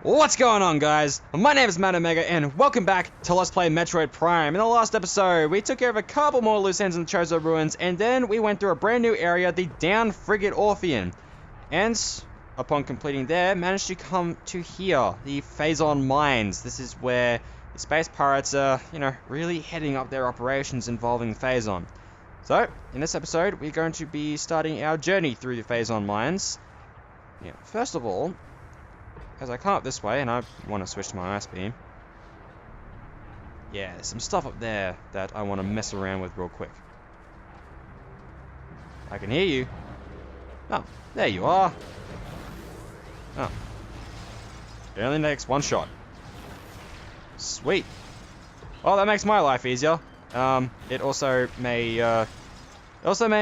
What's going on, guys? My name is Matt Omega, and welcome back to Let's Play Metroid Prime. In the last episode, we took care of a couple more loose ends in the Chozo Ruins, and then we went through a brand new area, the Down Frigate Orpheon. And, upon completing there, managed to come to here, the Phazon Mines. This is where the space pirates are, really heading up their operations involving Phazon. So, in this episode, we're going to be starting our journey through the Phazon Mines. Now, first of all, as I come up this way, and I want to switch to my ice beam. Yeah, there's some stuff up there that I want to mess around with real quick. I can hear you. Oh, there you are. Oh. It only takes one shot. Sweet. Well, that makes my life easier. It also may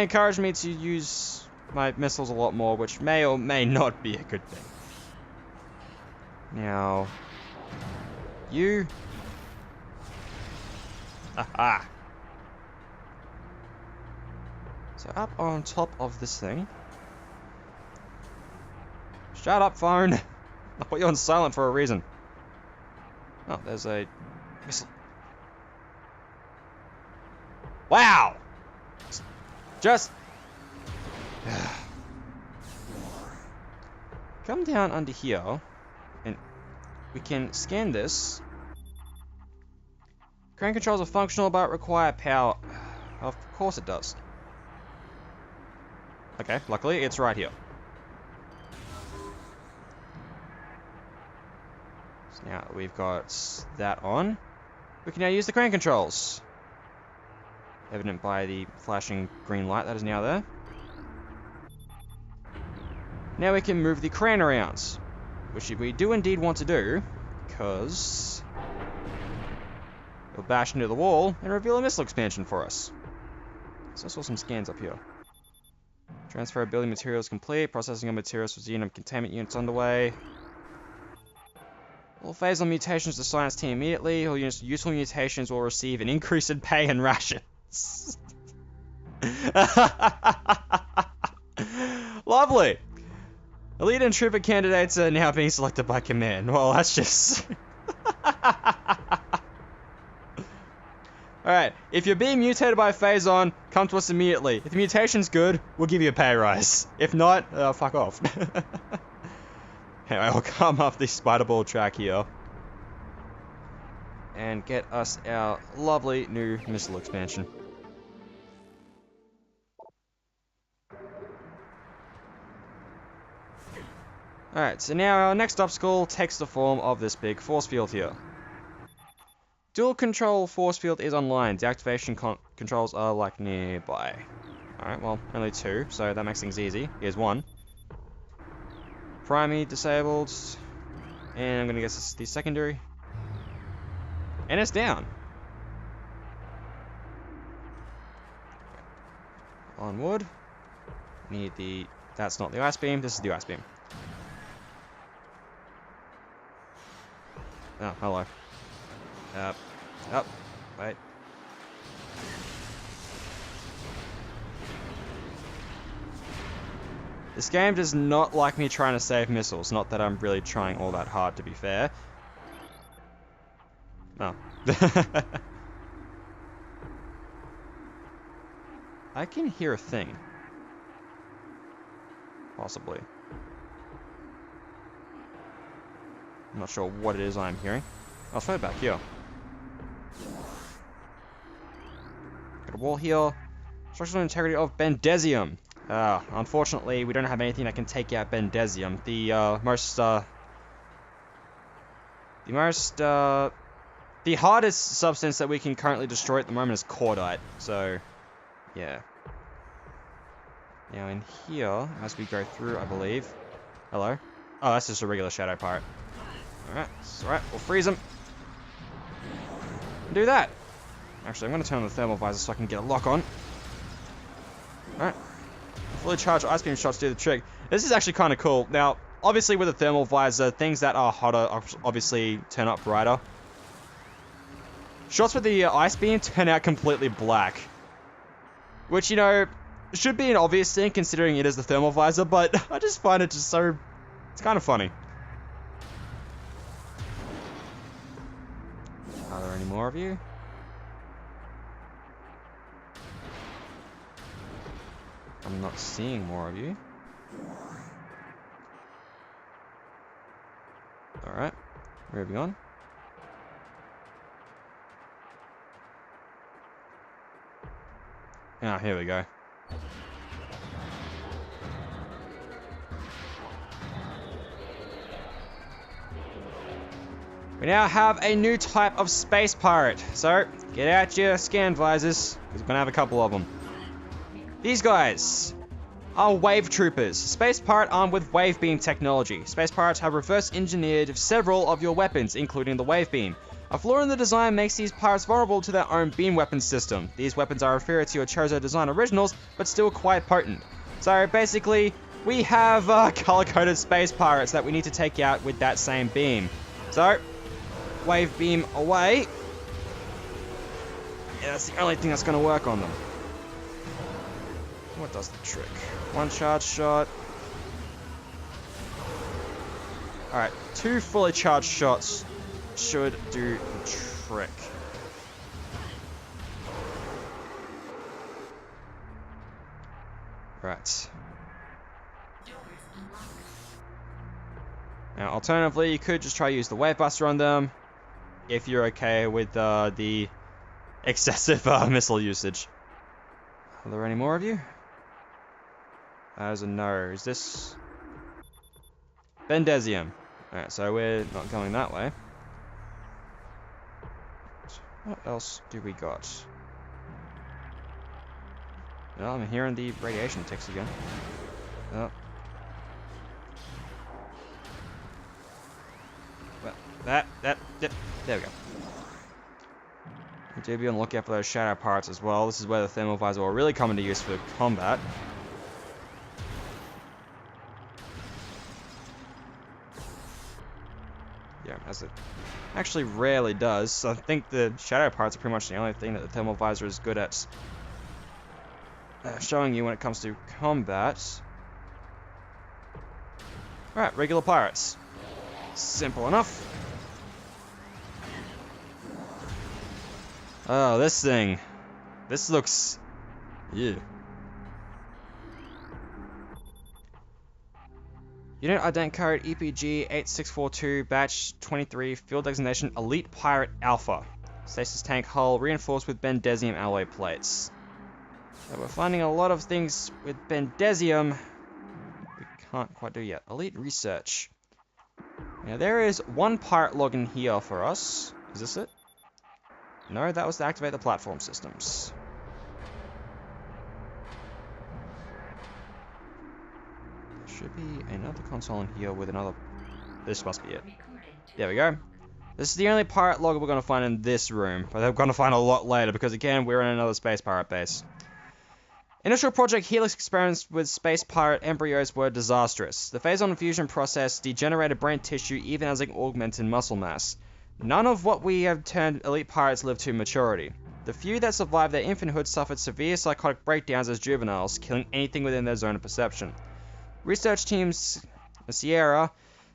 encourage me to use my missiles a lot more, which may or may not be a good thing. Now, you... Aha! So up on top of this thing... Shut up, phone! I put you on silent for a reason. Oh, there's a missile. Wow! Just... Come down under here. And we can scan this. Crane controls are functional but require power. Of course it does. Okay, luckily it's right here. So now we've got that on. We can now use the crane controls. Evident by the flashing green light that is now there. Now we can move the crane around. Which we do indeed want to do, because it'll bash into the wall and reveal a missile expansion for us. So I saw some scans up here. Transfer of building materials complete. Processing of materials for xenon containment units underway. All Phazon mutations to science team immediately. All units with useful mutations will receive an increase in pay and rations. Lovely! Elite and trooper candidates are now being selected by command. Well, that's just... Alright, if you're being mutated by Phazon, come to us immediately. If the mutation's good, we'll give you a pay rise. If not, fuck off. Anyway, I'll come up the spider ball track here. And get us our lovely new missile expansion. Alright, so now our next obstacle takes the form of this big force field here. Dual control force field is online. Deactivation controls are like nearby. Alright, well, only two, so that makes things easy. Here's one. Primary disabled. And I'm gonna guess the secondary. And it's down. Onward. Need the... That's not the ice beam, this is the ice beam. Oh, hello. Wait. This game does not like me trying to save missiles. Not that I'm really trying all that hard, to be fair. Oh. I can hear a thing. Possibly. I'm not sure what it is I'm hearing. I'll throw it back here. Got a wall here. Structural integrity of Bendesium. Unfortunately, we don't have anything that can take out Bendesium. The hardest substance that we can currently destroy at the moment is cordite. So, yeah. Now in here, as we go through, I believe. Hello? Oh, that's just a regular shadow pirate. Alright, it's alright, we'll freeze him. Do that. Actually, I'm going to turn on the thermal visor so I can get a lock on. Alright. Fully charged ice beam shots do the trick. This is actually kind of cool. Now, obviously with the thermal visor, things that are hotter obviously turn up brighter. Shots with the ice beam turn out completely black. Which, should be an obvious thing considering it is the thermal visor, but I just find it just so... It's kind of funny. more of you? I'm not seeing more of you. Alright, moving on. Ah, here we go. We now have a new type of space pirate. So, get out your scan visors, because we're going to have a couple of them. These guys are wave troopers. Space pirate armed with wave beam technology. Space pirates have reverse engineered several of your weapons, including the wave beam. A flaw in the design makes these pirates vulnerable to their own beam weapon system. These weapons are inferior to your Chozo design originals, but still quite potent. So basically, we have color-coded space pirates that we need to take out with that same beam. So, wave beam away. Yeah, that's the only thing that's going to work on them. What does the trick? One charge shot. Alright, 2 fully charged shots should do the trick. Right. Now, alternatively, you could just try to use the Wave Buster on them, if you're okay with the excessive missile usage. Are there any more of you? As a no. Is this Bendesium? Alright, so we're not going that way. What else do we got? Well, I'm hearing the radiation ticks again. Oh. Well, there we go. We do be on the lookout for those shadow parts as well. This is where the thermal visor will really come into use for combat. Yeah, as it actually rarely does. So I think the shadow parts are pretty much the only thing that the thermal visor is good at showing you when it comes to combat. Alright, regular pirates. Simple enough. Oh, this thing. This looks... yeah. Unit ident code EPG 8642 batch 23 field designation Elite Pirate Alpha. Stasis tank hull reinforced with Bendesium alloy plates. So we're finding a lot of things with Bendesium we can't quite do yet. Elite research. Now there is one pirate log in here for us. Is this it? No, that was to activate the platform systems. Should be another console in here with another... This must be it. There we go. This is the only pirate log we're going to find in this room, but they're going to find a lot later because, again, we're in another space pirate base. Initial Project Helix experiments with space pirate embryos were disastrous. The Phazon fusion process degenerated brain tissue even as it augmented muscle mass. None of what we have turned elite pirates lived to maturity. The few that survived their infanthood suffered severe psychotic breakdowns as juveniles, killing anything within their zone of perception. Research teams Sierra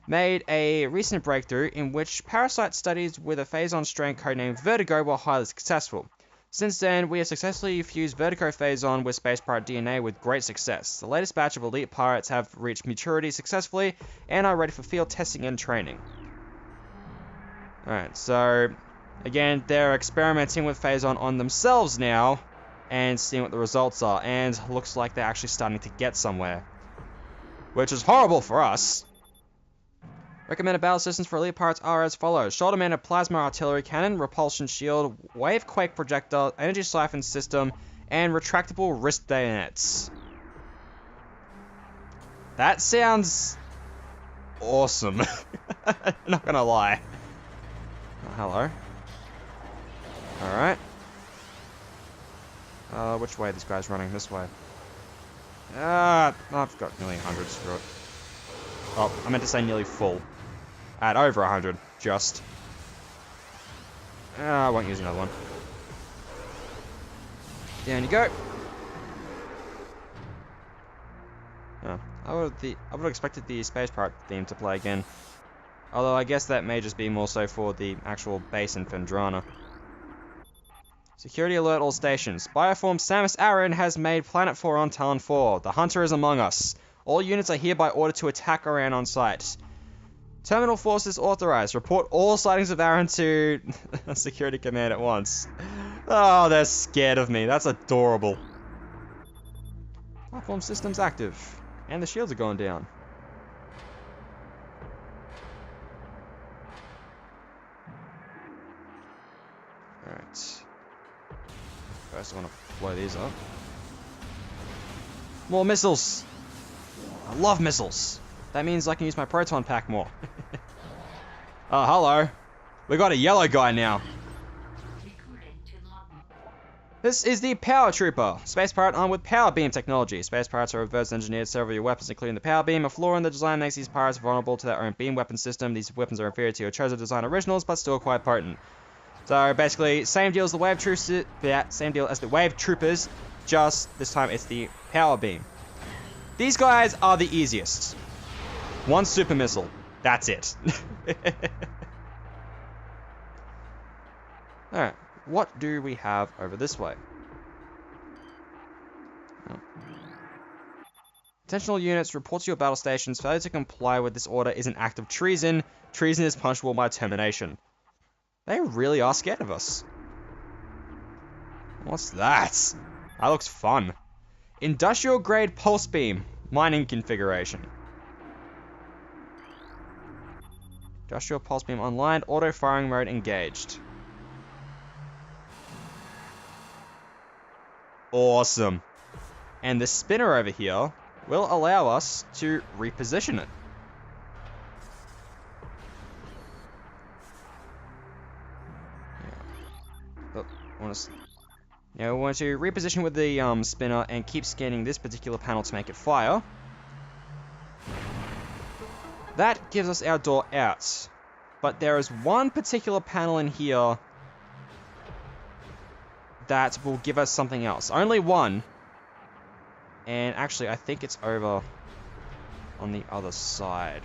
made a recent breakthrough in which parasite studies with a Phazon strain codenamed Vertigo were highly successful. Since then, we have successfully fused Vertigo Phazon with Space Pirate DNA with great success. The latest batch of elite pirates have reached maturity successfully and are ready for field testing and training. Alright, so again, they're experimenting with Phazon on themselves now and seeing what the results are, and looks like they're actually starting to get somewhere. Which is horrible for us. Recommended battle systems for elite pirates are as follows: shoulder-mounted plasma artillery cannon, repulsion shield, wave quake projectile, energy siphon system, and retractable wrist bayonets. That sounds awesome. Not gonna lie. Oh, hello. Alright. Which way are these guys running? This way. I've got nearly 100, screw it. Oh, I meant to say nearly full. At over 100, just. I won't use another one. Down you go. Oh, I would have expected the Space Pirate theme to play again. Although I guess that may just be more so for the actual base in Fendrana. Security alert all stations. Bioform Samus Aran has made Planet 4 on Talon 4. The hunter is among us. All units are hereby ordered to attack Aran on site. Terminal forces authorized. Report all sightings of Aran to security command at once. Oh, they're scared of me. That's adorable. Platform systems active. And the shields are going down. Alright. First I want to blow these up. More missiles! I love missiles! That means I can use my proton pack more. Oh, hello. We got a yellow guy now. This is the Power Trooper, Space Pirate armed with Power Beam technology. Space Pirates are reverse engineered several of your weapons, including the Power Beam. A flaw in the design makes these pirates vulnerable to their own beam weapon system. These weapons are inferior to your chosen design originals, but still quite potent. So basically, same deal as the Wave Troopers. Yeah, same deal as the Wave Troopers. Just this time, it's the Power Beam. These guys are the easiest. One super missile. That's it. Alright. What do we have over this way? Oh. Intentional units report to your battle stations. Failure to comply with this order is an act of treason. Treason is punishable by termination. They really are scared of us. What's that? That looks fun. Industrial grade pulse beam. Mining configuration. Industrial pulse beam online. Auto firing mode engaged. Awesome. And the spinner over here will allow us to reposition it. Now we want to reposition with the spinner and keep scanning this particular panel to make it fire. That gives us our door out. But there is one particular panel in here that will give us something else. Only one. And actually, I think it's over on the other side.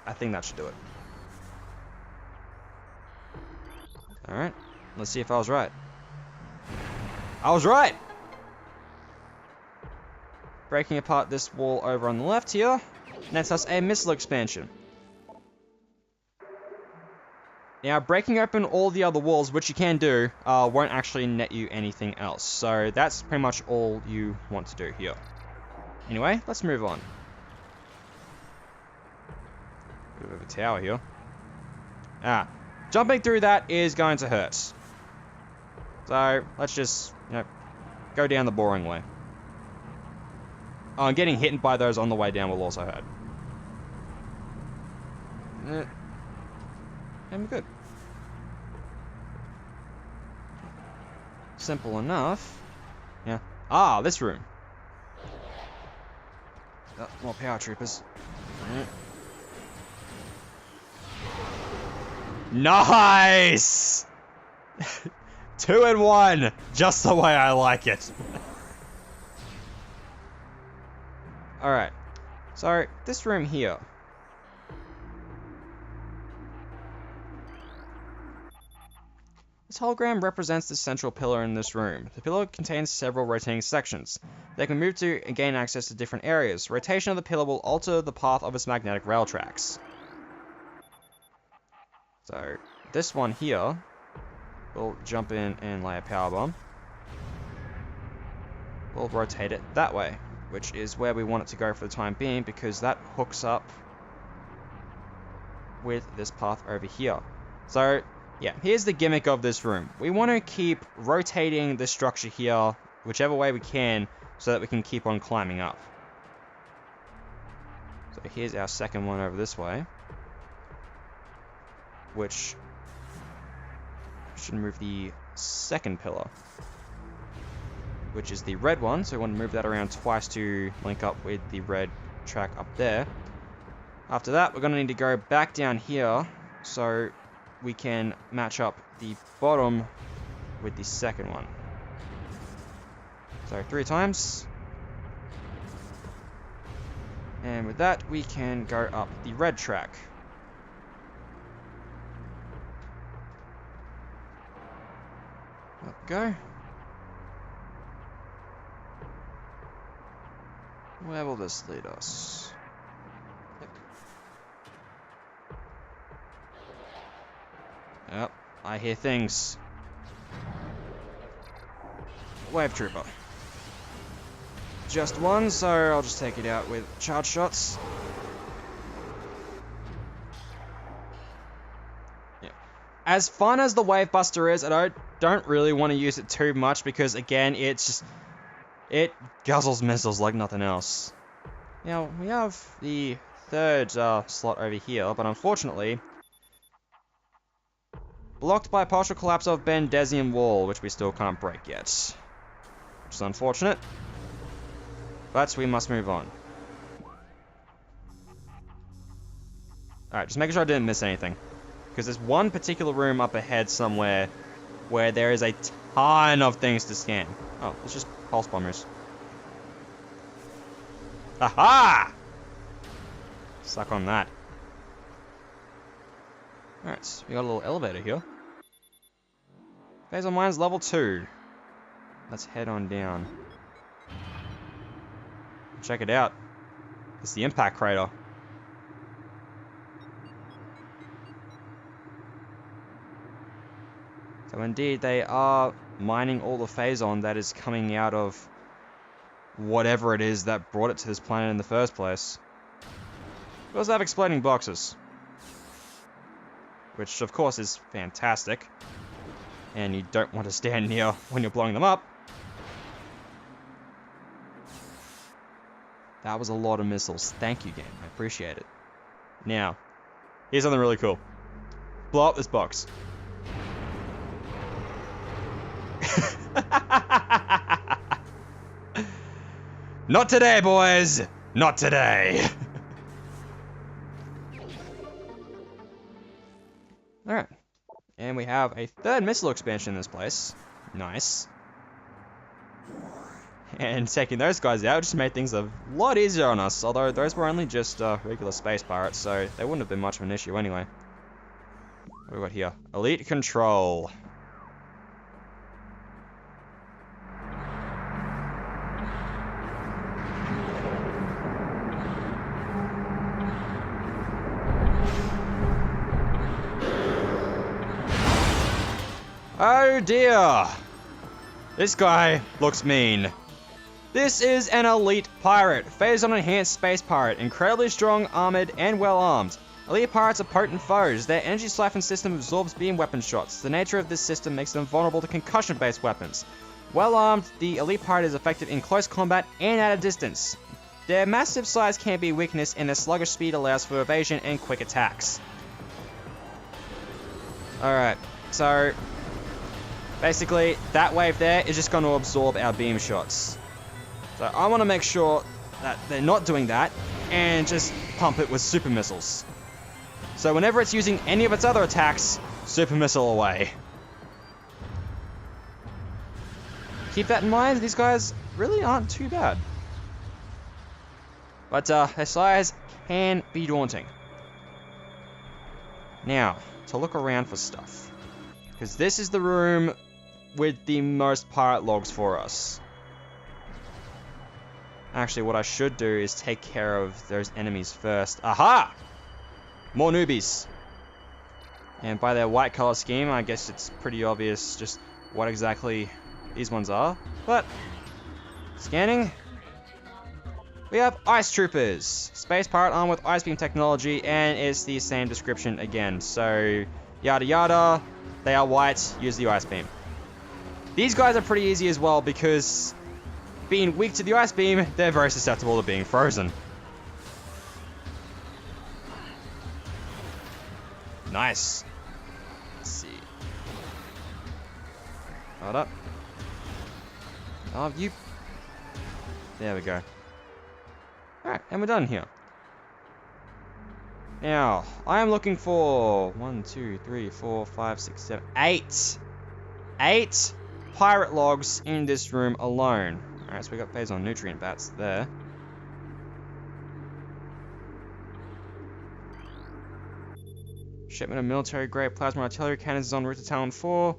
I think that should do it. Alright, let's see if I was right. I was right! Breaking apart this wall over on the left here nets us a missile expansion. Now, breaking open all the other walls, which you can do, won't actually net you anything else. So that's pretty much all you want to do here. Anyway, let's move on. Bit of a tower here. Jumping through that is going to hurt. So let's just, go down the boring way. Oh, and getting hit by those on the way down will also hurt. And we're good. Simple enough. Yeah. Ah, this room. More power troopers. Nice! 2 in 1! Just the way I like it. Alright. So, this room here. This hologram represents the central pillar in this room. The pillar contains several rotating sections. They can move to and gain access to different areas. Rotation of the pillar will alter the path of its magnetic rail tracks. So, this one here, we'll jump in and lay a power bomb. We'll rotate it that way, which is where we want it to go for the time being, because that hooks up with this path over here. So, yeah, here's the gimmick of this room. We want to keep rotating the structure here, whichever way we can, so that we can keep on climbing up. So here's our second one over this way, which should move the second pillar, which is the red one. So we want to move that around twice to link up with the red track up there. After that, we're going to need to go back down here so we can match up the bottom with the second one. So 3 times. And with that, we can go up the red track. Up we go. Where will this lead us? Yep, I hear things. Wave trooper. Just one, so I'll just take it out with charge shots. Yeah. As fun as the wave buster is, I don't really want to use it too much because again, it guzzles missiles like nothing else. Now we have the third slot over here, but unfortunately blocked by partial collapse of Bendesian wall, which we still can't break yet. Which is unfortunate. But we must move on. Alright, just making sure I didn't miss anything. Because there's one particular room up ahead somewhere where there is a ton of things to scan. Oh, it's just pulse bombers. Aha! Suck on that. Alright, so we got a little elevator here. Phazon Mines level 2. Let's head on down. Check it out. It's the impact crater. So indeed, they are mining all the Phazon that is coming out of whatever it is that brought it to this planet in the first place. We also have exploding boxes. Which, of course, is fantastic. And you don't want to stand near when you're blowing them up. That was a lot of missiles. Thank you, game. I appreciate it. Now, here's something really cool. Blow up this box. Not today, boys! Not today! Alright. And we have a third missile expansion in this place. Nice. And taking those guys out just made things a lot easier on us, although those were only just regular space pirates, so they wouldn't have been much of an issue anyway. What have we got here? Elite Control. Oh dear! This guy looks mean. This is an elite pirate, Phazon enhanced space pirate, incredibly strong, armored, and well armed. Elite pirates are potent foes. Their energy siphon system absorbs beam weapon shots. The nature of this system makes them vulnerable to concussion-based weapons. Well armed, the elite pirate is effective in close combat and at a distance. Their massive size can't be a weakness, and their sluggish speed allows for evasion and quick attacks. Alright, so basically that wave there is just going to absorb our beam shots. So I want to make sure that they're not doing that and just pump it with super missiles. So whenever it's using any of its other attacks, super missile away. Keep that in mind, these guys really aren't too bad. But their size can be daunting. Now, to look around for stuff. Because this is the room with the most pirate logs for us. Actually, what I should do is take care of those enemies first. Aha! More newbies. And by their white color scheme, I guess it's pretty obvious just what exactly these ones are. But, scanning. We have Ice Troopers. Space pirate armed with ice beam technology, and it's the same description again. So, yada yada, they are white, use the ice beam. These guys are pretty easy as well because being weak to the ice beam, they're very susceptible to being frozen. Nice. Let's see. Hold up. Oh, you... There we go. Alright, and we're done here. Now, I am looking for 1, 2, 3, 4, 5, 6, 7, 8. 8 pirate logs in this room alone. Alright, so we got Phazon nutrient bats there. Shipment of military-grade plasma artillery cannons is en route to Talon 4.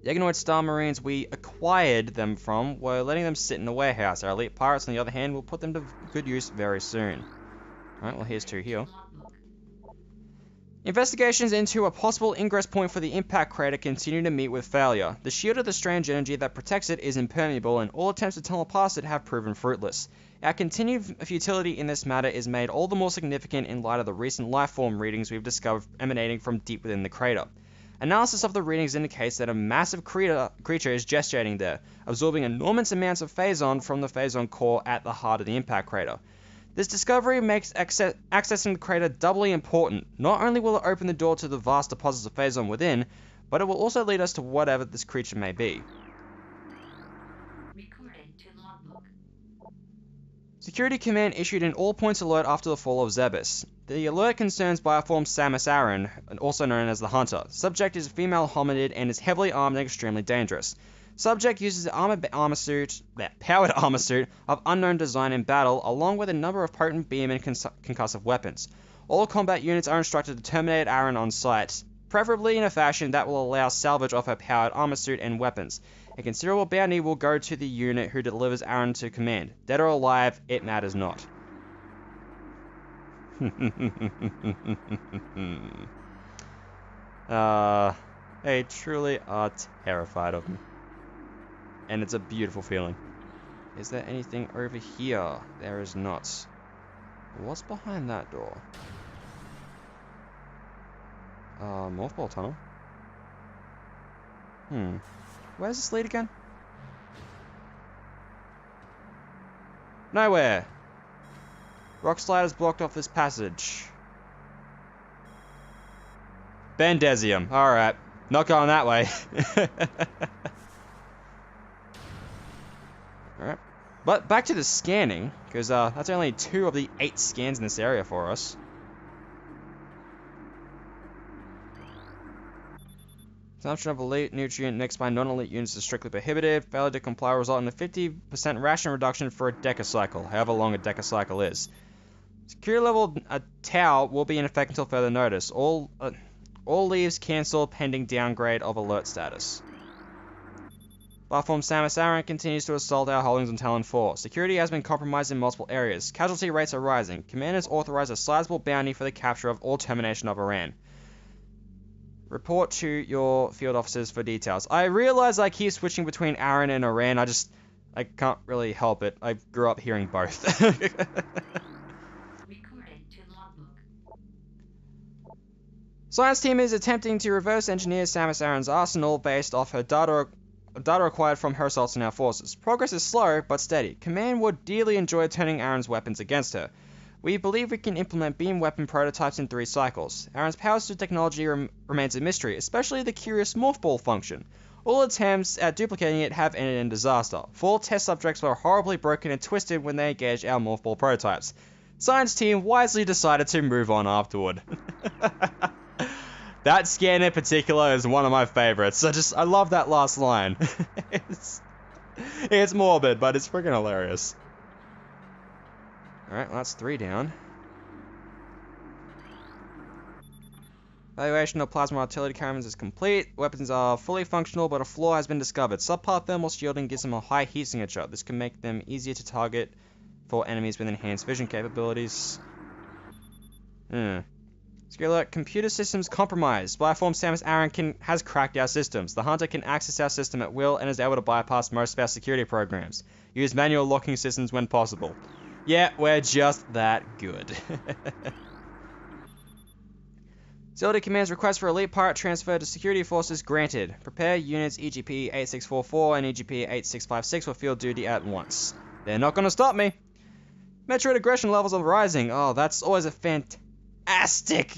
The Eganoid Star Marines we acquired them from were letting them sit in a warehouse. Our elite pirates, on the other hand, will put them to good use very soon. Alright, well here's 2 here. Investigations into a possible ingress point for the impact crater continue to meet with failure. The shield of the strange energy that protects it is impermeable, and all attempts to tunnel past it have proven fruitless. Our continued futility in this matter is made all the more significant in light of the recent lifeform readings we've discovered emanating from deep within the crater. Analysis of the readings indicates that a massive creature is gestating there, absorbing enormous amounts of Phazon from the Phazon core at the heart of the impact crater. This discovery makes accessing the crater doubly important. Not only will it open the door to the vast deposits of Phazon within, but it will also lead us to whatever this creature may be. Security Command issued an all-points alert after the fall of Zebes. The alert concerns Bioform Samus Aran, also known as the Hunter. Subject is a female hominid and is heavily armed and extremely dangerous. Subject uses the powered armor suit of unknown design in battle, along with a number of potent beam and concussive weapons. All combat units are instructed to terminate Aran on sight, preferably in a fashion that will allow salvage of her powered armor suit and weapons. A considerable bounty will go to the unit who delivers Aran to command. Dead or alive, it matters not. They truly are terrified of me. And it's a beautiful feeling. Is there anything over here? There is not. What's behind that door? Mothball tunnel. Where's this lead again? Nowhere. Rock sliders blocked off this passage. Bandesium. Alright. Not going that way. Alright. But back to the scanning, because that's only 2 of the 8 scans in this area for us. Consumption of elite nutrient next by non-elite units is strictly prohibited. Failure to comply will result in a 50% ration reduction for a decacycle, however long a decacycle is. Security level Tau will be in effect until further notice. All leaves cancelled pending downgrade of alert status. Platform Samus Aran continues to assault our holdings on Talon 4. Security has been compromised in multiple areas. Casualty rates are rising. Commanders authorize a sizable bounty for the capture of all termination of Aran. Report to your field officers for details. I realize I keep switching between Aran and Aran. I can't really help it. I grew up hearing both. Science team is attempting to reverse engineer Samus Aran's arsenal based off her data acquired from her assaults on our forces. Progress is slow, but steady. Command would dearly enjoy turning Aran's weapons against her. We believe we can implement beam weapon prototypes in 3 cycles. Aran's powers to technology remains a mystery, especially the curious morph ball function. All attempts at duplicating it have ended in disaster. 4 test subjects were horribly broken and twisted when they engaged our morph ball prototypes. Science team wisely decided to move on afterward. That scan in particular is one of my favorites. I love that last line. It's morbid, but it's freaking hilarious. Alright, well that's 3 down. Evaluation of plasma artillery cannons is complete. Weapons are fully functional, but a flaw has been discovered. Subpar thermal shielding gives them a high heat signature. This can make them easier to target for enemies with enhanced vision capabilities. Security alert, computer systems compromised. Bioform Samus Aran has cracked our systems. The Hunter can access our system at will and is able to bypass most of our security programs. Use manual locking systems when possible. Yeah, we're just that good. Facility Command's request for elite pirate transfer to security forces granted. Prepare units EGP 8644 and EGP 8656 for field duty at once. They're not gonna stop me. Metroid aggression levels are rising. Oh, that's always a fantastic.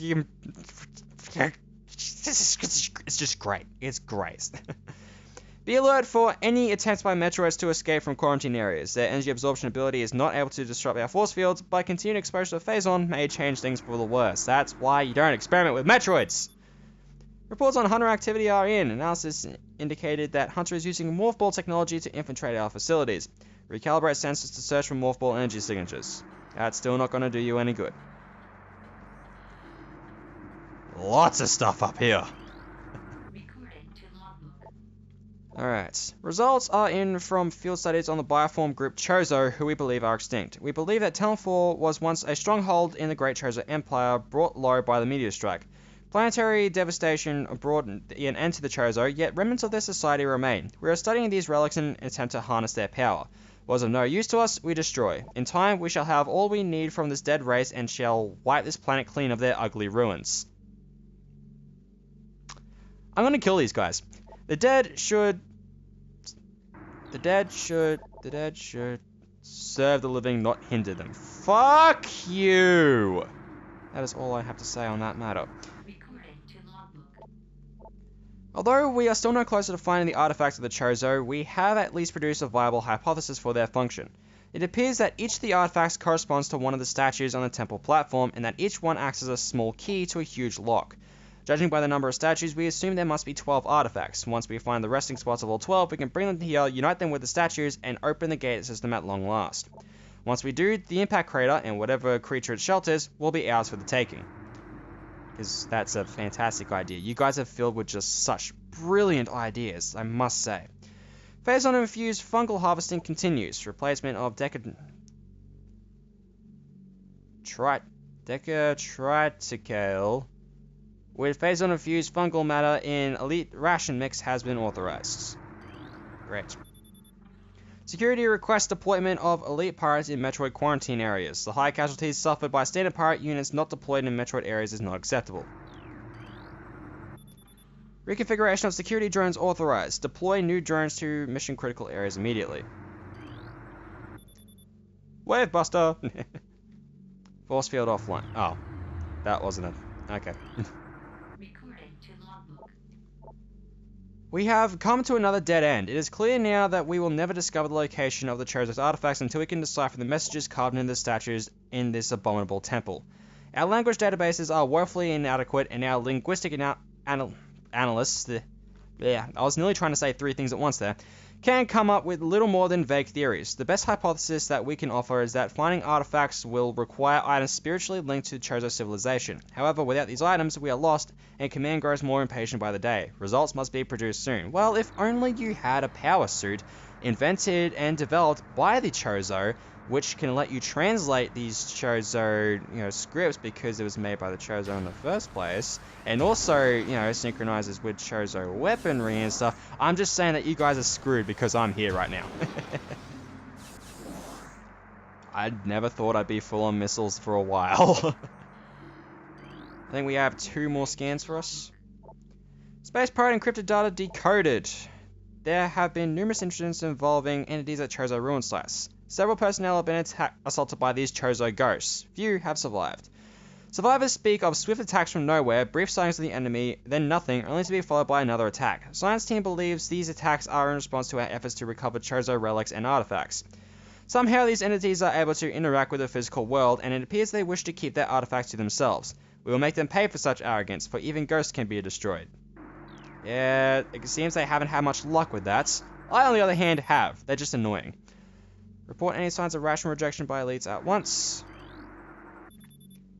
It's just great. It's great. Be alert for any attempts by Metroids to escape from quarantine areas. Their energy absorption ability is not able to disrupt our force fields, but continued exposure to Phazon may change things for the worse. That's why you don't experiment with Metroids! Reports on Hunter activity are in. Analysis indicated that Hunter is using morph ball technology to infiltrate our facilities. Recalibrate sensors to search for morph ball energy signatures. That's still not going to do you any good. Lots of stuff up here. Alright, results are in from field studies on the bioform group Chozo, who we believe are extinct. We believe that Talon 4 was once a stronghold in the Great Chozo Empire, brought low by the meteor strike. Planetary devastation brought an end to the Chozo, yet remnants of their society remain. We are studying these relics in an attempt to harness their power. Was of no use to us, we destroy. In time, we shall have all we need from this dead race and shall wipe this planet clean of their ugly ruins. I'm gonna kill these guys. The dead should serve the living, not hinder them. Fuck you! That is all I have to say on that matter. Although we are still no closer to finding the artifacts of the Chozo, we have at least produced a viable hypothesis for their function. It appears that each of the artifacts corresponds to one of the statues on the temple platform, and that each one acts as a small key to a huge lock. Judging by the number of statues, we assume there must be 12 artifacts. Once we find the resting spots of all 12, we can bring them here, unite them with the statues, and open the gate system at long last. Once we do, the impact crater, and whatever creature it shelters, will be ours for the taking. Because that's a fantastic idea. You guys are filled with just such brilliant ideas, I must say. Phazon infused fungal harvesting continues. Replacement of Decatriticale with Phazon infused fungal matter in elite ration mix has been authorized. Great. Security requests deployment of elite pirates in Metroid quarantine areas. The high casualties suffered by standard pirate units not deployed in Metroid areas is not acceptable. Reconfiguration of security drones authorized. Deploy new drones to mission critical areas immediately. Wave buster! Force field offline. Oh. That wasn't it. Okay. We have come to another dead end. It is clear now that we will never discover the location of the Chozo's artifacts until we can decipher the messages carved into the statues in this abominable temple. Our language databases are woefully inadequate, and our linguistic analysts, I was nearly trying to say three things at once there, can come up with little more than vague theories. The best hypothesis that we can offer is that finding artifacts will require items spiritually linked to Chozo civilization. However, without these items, we are lost, and Command grows more impatient by the day. Results must be produced soon. Well, if only you had a power suit invented and developed by the Chozo, which can let you translate these Chozo, scripts because it was made by the Chozo in the first place, and also, synchronizes with Chozo weaponry and stuff. I'm just saying that you guys are screwed because I'm here right now. I never thought I'd be full on missiles for a while. I think we have 2 more scans for us. Space Pirate encrypted data decoded. There have been numerous incidents involving entities at Chozo ruin sites. Several personnel have been assaulted by these Chozo ghosts. Few have survived. Survivors speak of swift attacks from nowhere, brief sightings of the enemy, then nothing, only to be followed by another attack. Science team believes these attacks are in response to our efforts to recover Chozo relics and artifacts. Somehow these entities are able to interact with the physical world, and it appears they wish to keep their artifacts to themselves. We will make them pay for such arrogance, for even ghosts can be destroyed. Yeah, it seems they haven't had much luck with that. I, on the other hand, have. They're just annoying. Report any signs of ration rejection by elites at once.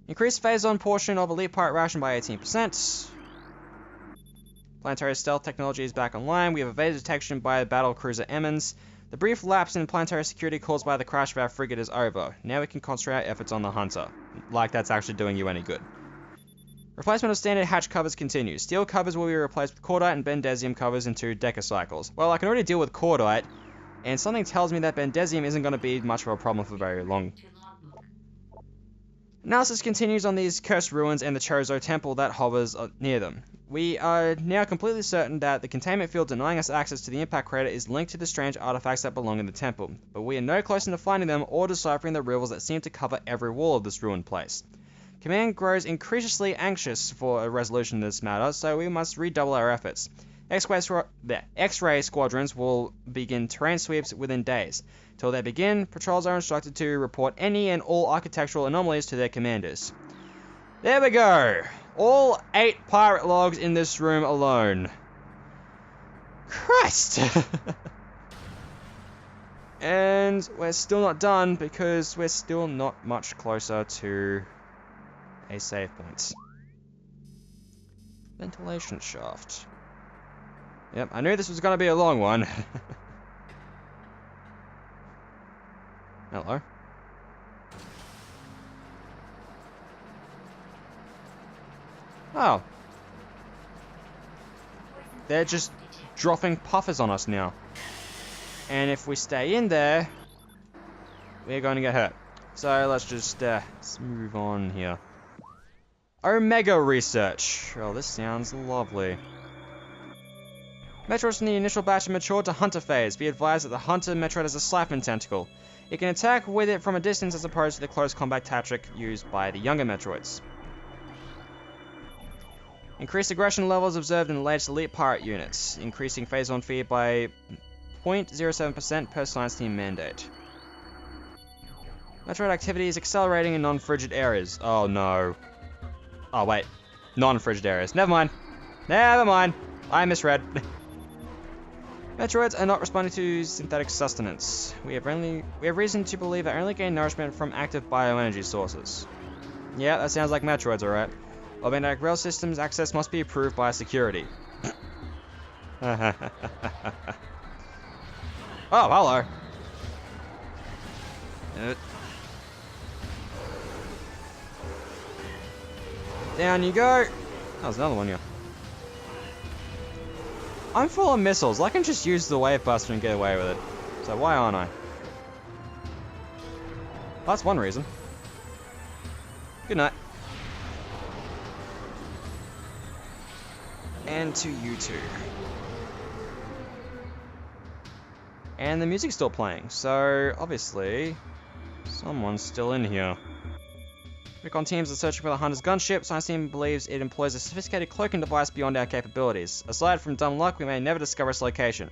Increase Phazon portion of elite pirate ration by 18%. Planetary stealth technology is back online. We have evaded detection by battle cruiser Emmons. The brief lapse in planetary security caused by the crash of our frigate is over. Now we can concentrate our efforts on the Hunter. Like that's actually doing you any good. Replacement of standard hatch covers continues. Steel covers will be replaced with cordite and bendesium covers in 2 decacycles. Well, I can already deal with cordite, and something tells me that bendesium isn't going to be much of a problem for very long. Analysis continues on these cursed ruins and the Chozo temple that hovers near them. We are now completely certain that the containment field denying us access to the impact crater is linked to the strange artifacts that belong in the temple, but we are no closer to finding them or deciphering the riddles that seem to cover every wall of this ruined place. Command grows increasingly anxious for a resolution to this matter, so we must redouble our efforts. X-ray squadrons will begin terrain sweeps within days. Till they begin, patrols are instructed to report any and all architectural anomalies to their commanders. There we go! All 8 pirate logs in this room alone. Christ! And we're still not done because we're still not much closer to a save point. Ventilation shaft. Yep, I knew this was gonna be a long one. Hello. Oh. They're just dropping puffers on us now. And if we stay in there, we're going to get hurt. So let's just let's move on here. Omega research. Oh, this sounds lovely. Metroids in the initial batch have matured to hunter phase. Be advised that the hunter Metroid has a siphon tentacle. It can attack with it from a distance as opposed to the close combat tactic used by the younger Metroids. Increased aggression levels observed in the latest elite pirate units, increasing Phazon fear by 0.07% per science team mandate. Metroid activity is accelerating in non-frigid areas. Oh no. Oh wait, non-frigid areas. Never mind. Never mind. I misread. Metroids are not responding to synthetic sustenance. We have reason to believe they only gain nourishment from active bioenergy sources. Yeah, that sounds like Metroids, alright. Magnetic rail systems access must be approved by security. Oh, hello. Down you go. That was another one, yeah. I'm full of missiles. I can just use the wave buster and get away with it. So why aren't I? Well, that's one reason. Good night. And to you two. And the music's still playing, so obviously someone's still in here. Recon teams are searching for the Hunter's gunship. Science team believes it employs a sophisticated cloaking device beyond our capabilities. Aside from dumb luck, we may never discover its location.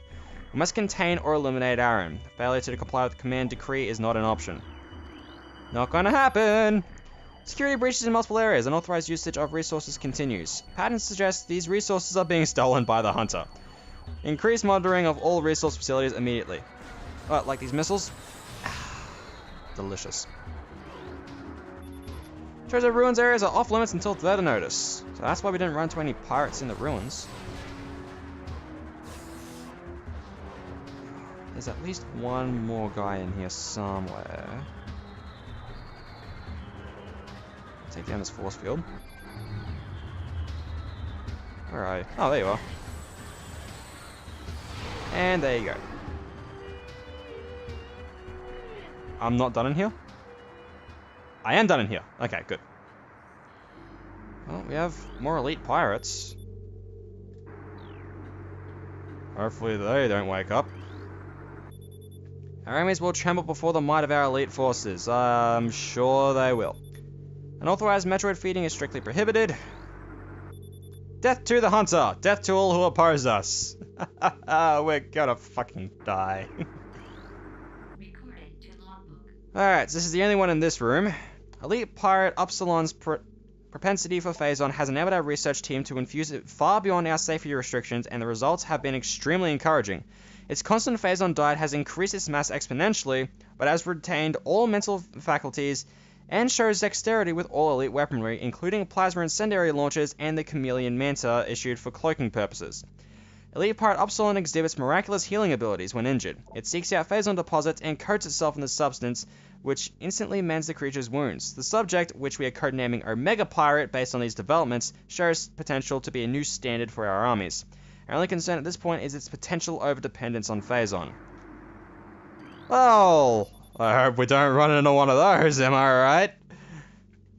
We must contain or eliminate our own. Failure to comply with the command decree is not an option. Not gonna happen! Security breaches in multiple areas. Unauthorized usage of resources continues. Patterns suggest these resources are being stolen by the Hunter. Increase monitoring of all resource facilities immediately. Oh, like these missiles? Delicious. Treasure ruins areas are off limits until further notice. So that's why we didn't run into any pirates in the ruins. There's at least one more guy in here somewhere. Take down this force field. Where are you? Oh, there you are. And there you go. I'm not done in here? I am done in here. Okay, good. Well, we have more elite pirates. Hopefully they don't wake up. Our enemies will tremble before the might of our elite forces. I'm sure they will. Unauthorized Metroid feeding is strictly prohibited. Death to the Hunter! Death to all who oppose us! We're gonna fucking die. Alright, so this is the only one in this room. Elite Pirate Upsilon's propensity for Phazon has enabled our research team to infuse it far beyond our safety restrictions, and the results have been extremely encouraging. Its constant Phazon diet has increased its mass exponentially, but has retained all mental faculties and shows dexterity with all elite weaponry, including plasma incendiary launchers and the chameleon manta issued for cloaking purposes. Elite Pirate Upsilon exhibits miraculous healing abilities when injured. It seeks out Phazon deposits and coats itself in the substance, which instantly mends the creature's wounds. The subject, which we are codenaming Omega Pirate based on these developments, shows potential to be a new standard for our armies. Our only concern at this point is its potential overdependence on Phazon. Oh, I hope we don't run into one of those, am I right?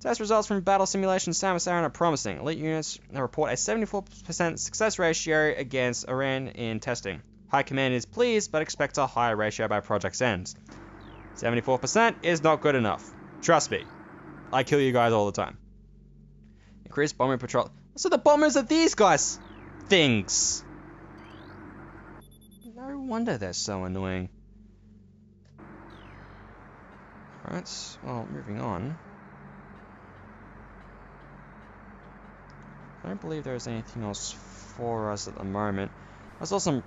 Test results from battle simulation Samus Aran are promising. Elite units report a 74% success ratio against Aran in testing. High Command is pleased, but expects a higher ratio by project's end. 74% is not good enough. Trust me. I kill you guys all the time. Increased bomber patrol. So the bombers are these guys! Things! No wonder they're so annoying. Alright, well, moving on. I don't believe there's anything else for us at the moment. I saw some...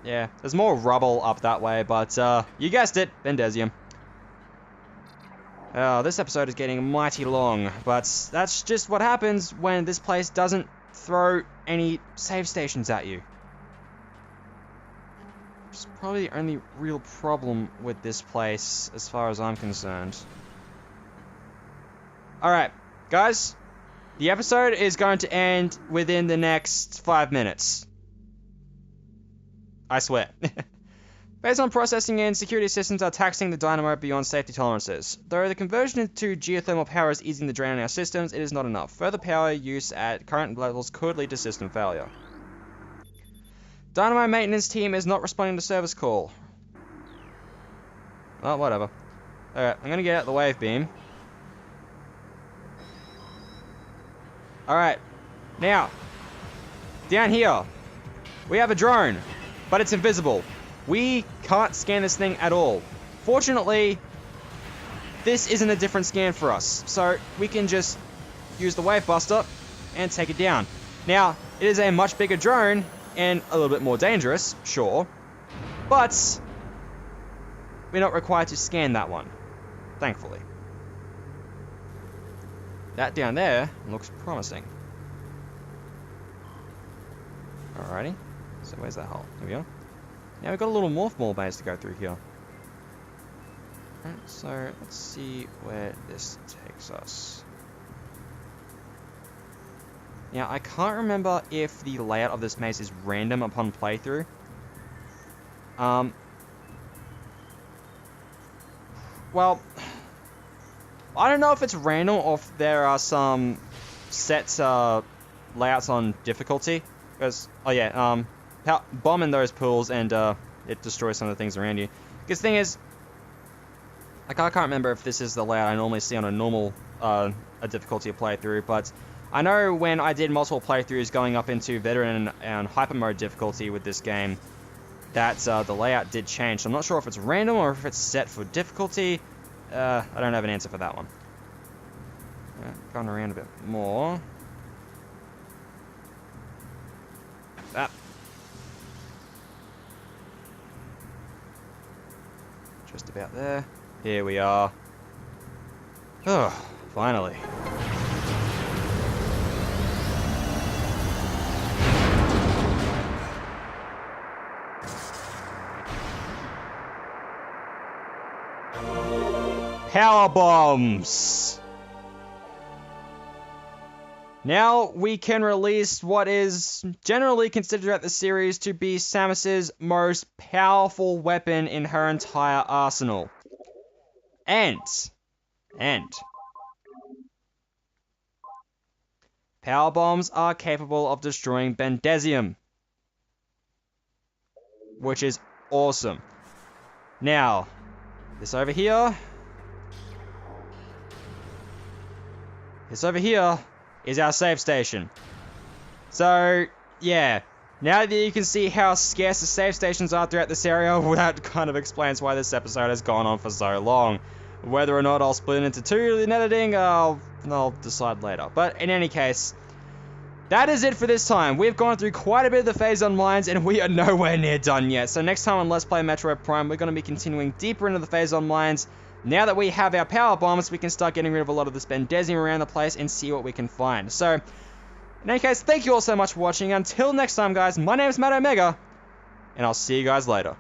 yeah, there's more rubble up that way, but, you guessed it, Vendesium. Oh, this episode is getting mighty long, but that's just what happens when this place doesn't throw any save stations at you. It's probably the only real problem with this place, as far as I'm concerned. Alright, guys. The episode is going to end within the next 5 minutes. I swear. Phazon processing and security systems are taxing the dynamo beyond safety tolerances. Though the conversion to geothermal power is easing the drain on our systems, it is not enough. Further power use at current levels could lead to system failure. Dynamo maintenance team is not responding to service call. Well, whatever. Alright, I'm gonna get out the wave beam. Alright, now, down here, we have a drone, but it's invisible. We can't scan this thing at all. Fortunately, this isn't a different scan for us, so we can just use the wave buster and take it down. Now, it is a much bigger drone and a little bit more dangerous, sure, but we're not required to scan that one, thankfully. That down there looks promising. Alrighty, so where's that hole? Here we go. Now we've got a little morph ball base to go through here. Alright, so let's see where this takes us. Now, I can't remember if the layout of this maze is random upon playthrough. Well, I don't know if it's random or if there are some set layouts on difficulty. Because, oh yeah, bomb in those pools and it destroys some of the things around you. Because the thing is, like, I can't remember if this is the layout I normally see on a normal a difficulty of playthrough, but I know when I did multiple playthroughs going up into veteran and hyper mode difficulty with this game, that the layout did change. So I'm not sure if it's random or if it's set for difficulty. I don't have an answer for that one. Going around a bit more. That. Just about there. Here we are. Oh, finally. Power bombs! Now we can release what is generally considered throughout the series to be Samus's most powerful weapon in her entire arsenal. And power bombs are capable of destroying Bendesium, which is awesome. Now, this over here is our save station. So, yeah. Now that you can see how scarce the save stations are throughout this area, well, that kind of explains why this episode has gone on for so long. Whether or not I'll split it into two in editing, I'll decide later. But in any case, that is it for this time. We've gone through quite a bit of the Phazon Mines, and we are nowhere near done yet. So next time on Let's Play Metroid Prime, we're going to be continuing deeper into the Phazon Mines. Now that we have our power bombs, we can start getting rid of a lot of this Bendesium around the place and see what we can find. So, in any case, thank you all so much for watching. Until next time, guys, my name is Matt Omega, and I'll see you guys later.